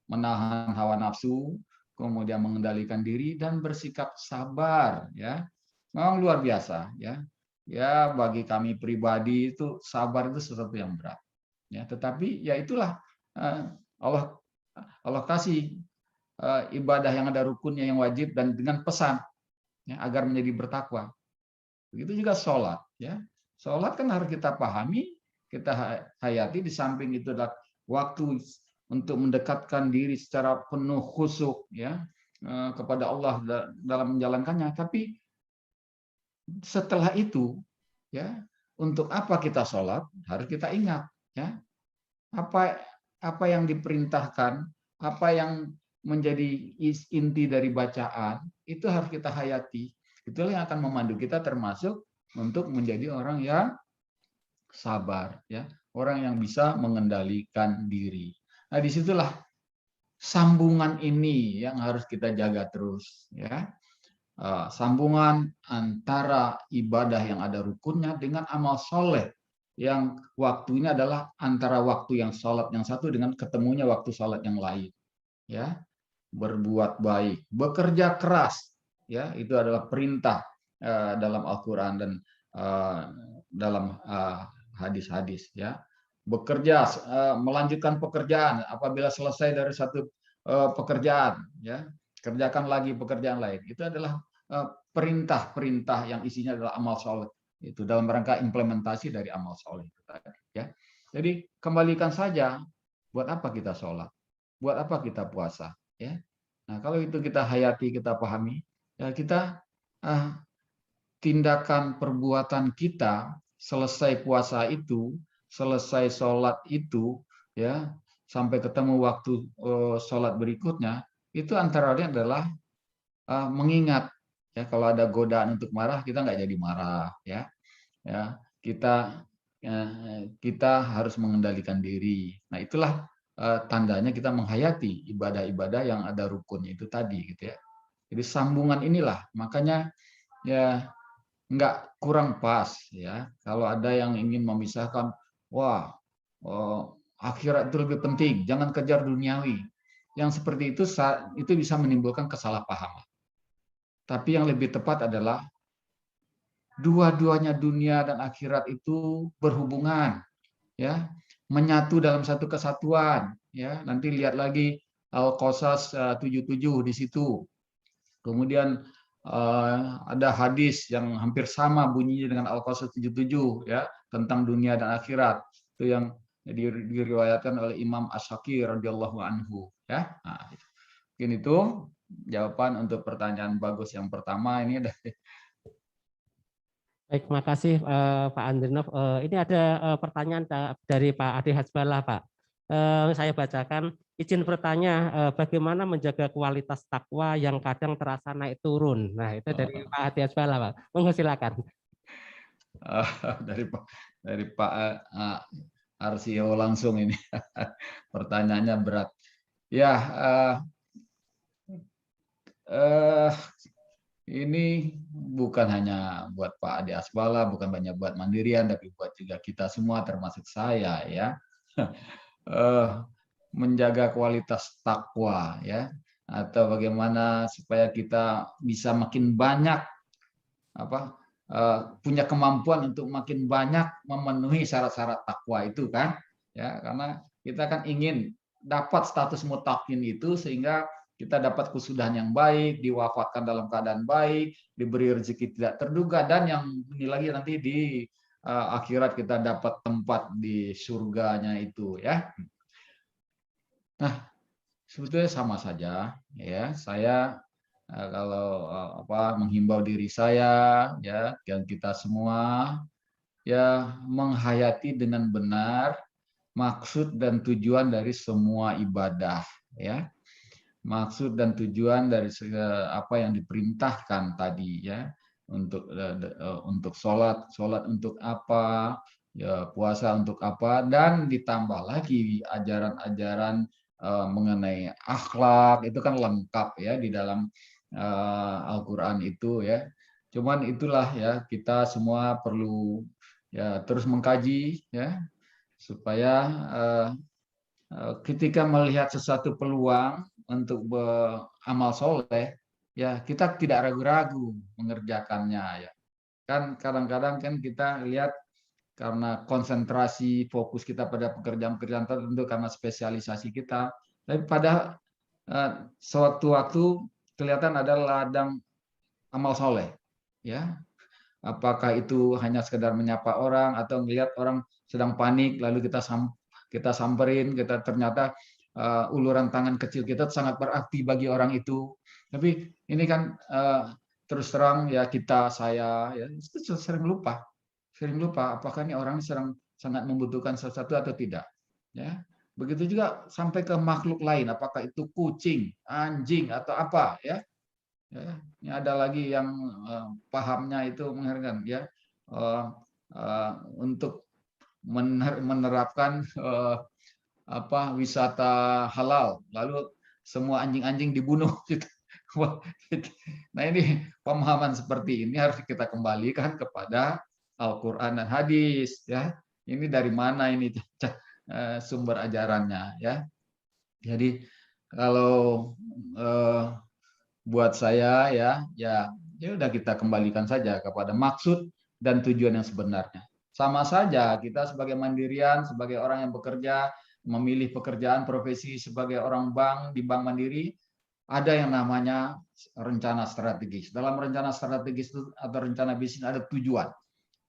menahan hawa nafsu, kemudian mengendalikan diri dan bersikap sabar ya. Memang luar biasa ya. Ya bagi kami pribadi itu sabar itu sesuatu yang berat. Ya, tetapi ya itulah Allah kasih ibadah yang ada rukunnya yang wajib dan dengan pesan ya, agar menjadi bertakwa. Begitu juga sholat ya. Sholat kan harus kita pahami, kita hayati, di samping itu adalah waktu untuk mendekatkan diri secara penuh khusyuk ya kepada Allah dalam menjalankannya. Tapi setelah itu ya untuk apa kita sholat harus kita ingat ya apa yang diperintahkan, apa yang menjadi inti dari bacaan itu harus kita hayati. Itulah yang akan memandu kita termasuk untuk menjadi orang yang sabar ya, orang yang bisa mengendalikan diri. Nah, disitulah sambungan ini yang harus kita jaga terus ya. Sambungan antara ibadah yang ada rukunnya dengan amal soleh yang waktunya adalah antara waktu yang sholat yang satu dengan ketemunya waktu sholat yang lain ya. Berbuat baik, bekerja keras ya, itu adalah perintah dalam Al-Quran dan dalam hadis-hadis ya. Bekerja, melanjutkan pekerjaan apabila selesai dari satu pekerjaan ya, kerjakan lagi pekerjaan lain. Itu adalah perintah-perintah yang isinya adalah amal soleh, itu dalam rangka implementasi dari amal soleh itu tadi ya. Jadi kembalikan saja, buat apa kita sholat, buat apa kita puasa ya. Nah, kalau itu kita hayati, kita pahami ya, kita tindakan perbuatan kita selesai puasa itu, selesai sholat itu ya, sampai ketemu waktu sholat berikutnya, itu antara lain adalah mengingat, ya, kalau ada godaan untuk marah, kita nggak jadi marah, ya, kita kita harus mengendalikan diri. Nah, itulah tandanya kita menghayati ibadah-ibadah yang ada rukunnya itu tadi, gitu ya. Jadi sambungan inilah, makanya ya nggak kurang pas, ya, kalau ada yang ingin memisahkan, wah, akhirat itu lebih penting, jangan kejar duniawi. Yang seperti itu bisa menimbulkan kesalahpahaman. Tapi yang lebih tepat adalah dua-duanya, dunia dan akhirat itu berhubungan, ya, menyatu dalam satu kesatuan, ya. Nanti lihat lagi Al-Qasas 77 di situ. Kemudian ada hadis yang hampir sama bunyinya dengan Al-Qasas 77, ya, tentang dunia dan akhirat. Itu yang diriwayatkan oleh Imam Ash-Shakir radhiyallahu anhu, ya. Nah, mungkin itu jawaban untuk pertanyaan bagus yang pertama ini. Baik, makasih Pak Andrinov. Ini ada pertanyaan dari Pak Ade Hasbala, Pak. Saya bacakan. Izin bertanya, bagaimana menjaga kualitas takwa yang kadang terasa naik turun? Nah, itu dari Pak Ade Hasbala, Pak. Monggo silakan. Dari Pak Arsio langsung ini. Pertanyaannya berat. Ya, ini bukan hanya buat Pak Ade Hasbala, bukan banyak buat Mandirian, tapi buat juga kita semua, termasuk saya, ya. Menjaga kualitas takwa, ya, atau bagaimana supaya kita bisa makin banyak punya kemampuan untuk makin banyak memenuhi syarat-syarat takwa itu, kan, ya, karena kita kan ingin dapat status mutakin itu sehingga kita dapat kesudahan yang baik, diwafatkan dalam keadaan baik, diberi rezeki tidak terduga, dan yang ini lagi nanti di akhirat kita dapat tempat di surganya itu, ya. Nah, sebetulnya sama saja, ya. Saya kalau menghimbau diri saya, ya, dan kita semua, ya, menghayati dengan benar maksud dan tujuan dari semua ibadah, ya. Maksud dan tujuan dari apa yang diperintahkan tadi, ya, untuk sholat untuk apa, ya, puasa untuk apa, dan ditambah lagi ajaran-ajaran mengenai akhlak, itu kan lengkap, ya, di dalam Al-Quran itu, ya. Cuman itulah, ya, kita semua perlu, ya, terus mengkaji, ya, supaya ketika melihat sesuatu peluang untuk beramal soleh, ya, kita tidak ragu-ragu mengerjakannya, ya. Kan kadang-kadang kan kita lihat karena konsentrasi fokus kita pada pekerjaan-pekerjaan tertentu, karena spesialisasi kita, tapi pada suatu waktu kelihatan ada ladang amal soleh, ya. Apakah itu hanya sekedar menyapa orang atau melihat orang sedang panik lalu kita samperin, kita ternyata uluran tangan kecil kita sangat berarti bagi orang itu. Tapi ini kan terus terang, ya, saya, ya, sering lupa apakah ini orang sedang sangat membutuhkan sesuatu atau tidak, ya. Begitu juga sampai ke makhluk lain, apakah itu kucing, anjing, atau apa, ya. Ya, ini ada lagi yang pahamnya itu mengerikan, ya, untuk menerapkan wisata halal, lalu semua anjing-anjing dibunuh. Nah, ini pemahaman seperti ini harus kita kembalikan kepada Al-Quran dan hadis, ya. Ini dari mana ini sumber ajarannya, ya. Jadi kalau buat saya, ya udah, kita kembalikan saja kepada maksud dan tujuan yang sebenarnya. Sama saja kita sebagai Mandirian, sebagai orang yang bekerja, memilih pekerjaan profesi sebagai orang bank di Bank Mandiri, ada yang namanya rencana strategis. Dalam rencana strategis itu atau rencana bisnis ada tujuan.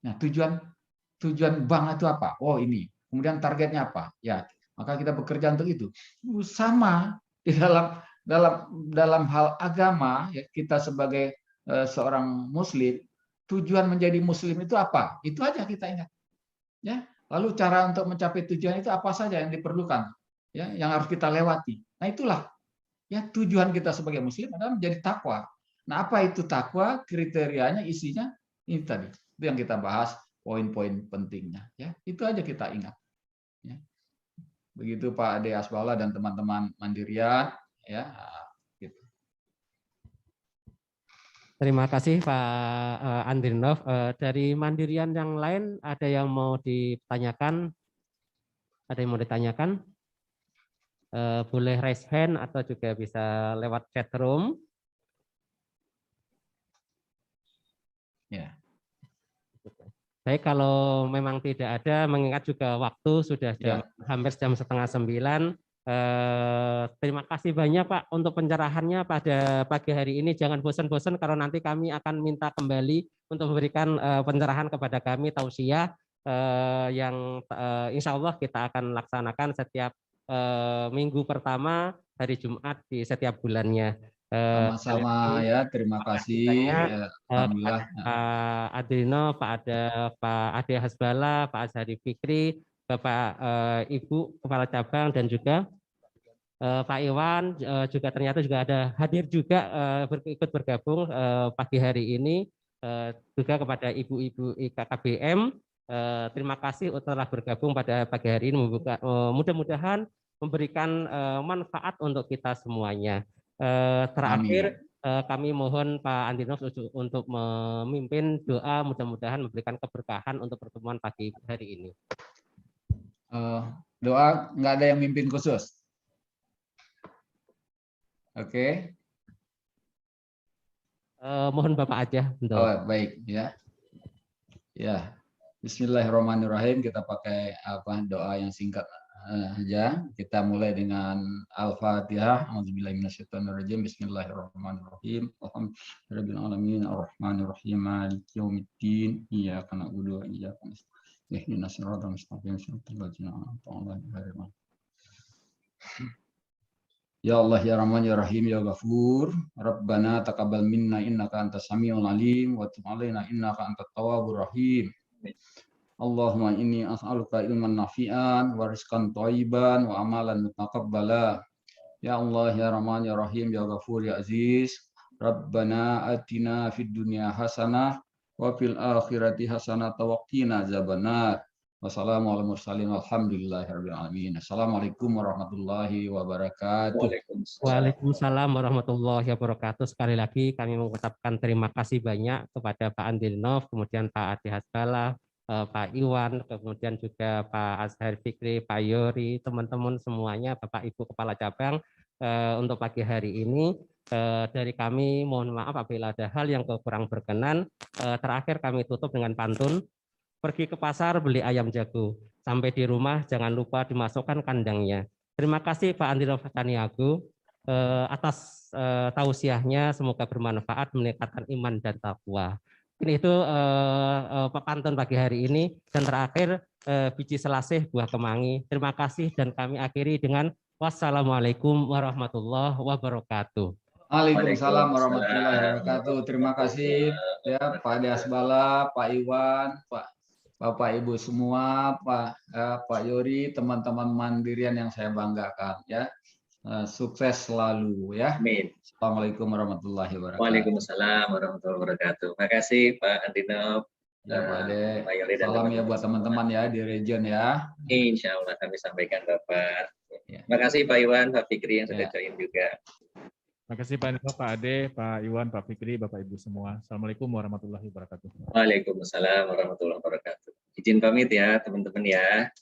Nah, tujuan bank itu apa? Oh, ini. Kemudian targetnya apa? Ya, maka kita bekerja untuk itu. Sama di dalam hal agama, ya, kita sebagai seorang muslim, tujuan menjadi muslim itu apa? Itu aja kita ingat, ya. Lalu cara untuk mencapai tujuan itu apa saja yang diperlukan? ya yang harus kita lewati. Nah itulah ya tujuan kita sebagai muslim adalah menjadi takwa. Nah apa itu takwa? Kriterianya, isinya ini tadi. Itu yang kita bahas, poin-poin pentingnya. Ya itu aja kita ingat. Ya. Begitu Pak Ade Asbala dan teman-teman Mandirian. Ya. Gitu. Terima kasih Pak Andrinov. Dari Mandirian yang lain ada yang mau ditanyakan? Ada yang mau ditanyakan? Boleh raise hand atau juga bisa lewat chat room. Ya. Baik, kalau memang tidak ada, mengingat juga waktu sudah hampir jam 8:30. Terima kasih banyak Pak untuk pencerahannya pada pagi hari ini. Jangan bosan-bosan kalau nanti kami akan minta kembali untuk memberikan pencerahan kepada kami, tausiah yang insya Allah kita akan laksanakan setiap minggu pertama hari Jumat di setiap bulannya. Sama-sama ya, terima kasih. Ya, alhamdulillah. Pak Adrino, Pak Ade Hasbala, Pak Azhari Fikri, Bapak Ibu Kepala Cabang, dan juga Pak Iwan juga ternyata juga ada hadir juga ikut bergabung pagi hari ini, juga kepada Ibu-Ibu IKKBM. Terima kasih telah bergabung pada pagi hari ini. Mudah-mudahan memberikan manfaat untuk kita semuanya. Terakhir, kami mohon Pak Andrinov untuk memimpin doa, mudah-mudahan memberikan keberkahan untuk pertemuan pagi hari ini. Doa nggak ada yang mimpin khusus. Oke. Mohon Bapak aja. Baik ya. Ya. Bismillahirrahmanirrahim. Kita pakai doa yang singkat aja. Kita mulai dengan Al-Fatihah. A'udzubillahi minasyaitonirrajim. Bismillahirrahmanirrahim. Alhamdulillahirabbil alamin arrahmanirrahim maliki yaumiddin. Iyyaka na'budu wa iyyaka nasta'in. Ihdinas siratal mustaqim siratal ladzina an'amta 'alaihim. Ya Allah ya Rahman ya Rahim ya Ghafur. Rabbana taqabbal minna innaka antas samiul alim wa tub 'alaina innaka antat tawwabur rahim. Allahumma inni as'aluka ilman nafi'an wa rizqan thayyiban wa amalan mutaqabbala. Ya Allah ya Rahman ya Rahim ya Ghafur ya Aziz. Rabbana atina fid dunya hasanah wa fil akhirati hasanah wa qina azabannar. Wassalamualaikum warahmatullahi wabarakatuh. Waalaikumsalam warahmatullahi wabarakatuh. Sekali lagi kami mengucapkan terima kasih banyak kepada Pak Andrinov, kemudian Pak Ade Hasbala, Pak Iwan, kemudian juga Pak Azhar Fikri, Pak Yori, teman-teman semuanya, Bapak Ibu Kepala Cabang. Untuk pagi hari ini dari kami mohon maaf apabila ada hal yang kurang berkenan. Terakhir kami tutup dengan pantun. Pergi ke pasar beli ayam jago, sampai di rumah jangan lupa dimasukkan kandangnya. Terima kasih Pak Andrinov Caniago atas tausiahnya, semoga bermanfaat, meningkatkan iman dan takwa. Ini itu pantun pagi hari ini. Dan terakhir biji selasih buah kemangi. Terima kasih dan kami akhiri dengan wassalamualaikum warahmatullahi wabarakatuh. Waalaikumsalam warahmatullahi wabarakatuh. Terima kasih ya Pak Ade Hasbala, Pak Iwan, Bapak Ibu semua, Pak Yori, teman-teman Mandirian yang saya banggakan ya. Sukses selalu ya. Amin. Assalamualaikum warahmatullahi wabarakatuh. Waalaikumsalam warahmatullahi wabarakatuh. Makasih Pak Andrinov. Ya Pak Ade. Pak Yori dan salam ya buat teman-teman ya di region ya. Insya Allah kami sampaikan Bapak. Ya. Makasih Pak Iwan, Pak Fikri yang sudah join juga. Terima kasih Pak Andrinov, Pak Ade, Pak Iwan, Pak Fikri, Bapak Ibu semua. Assalamualaikum warahmatullahi wabarakatuh. Waalaikumsalam warahmatullahi wabarakatuh. Izin pamit ya teman-teman ya.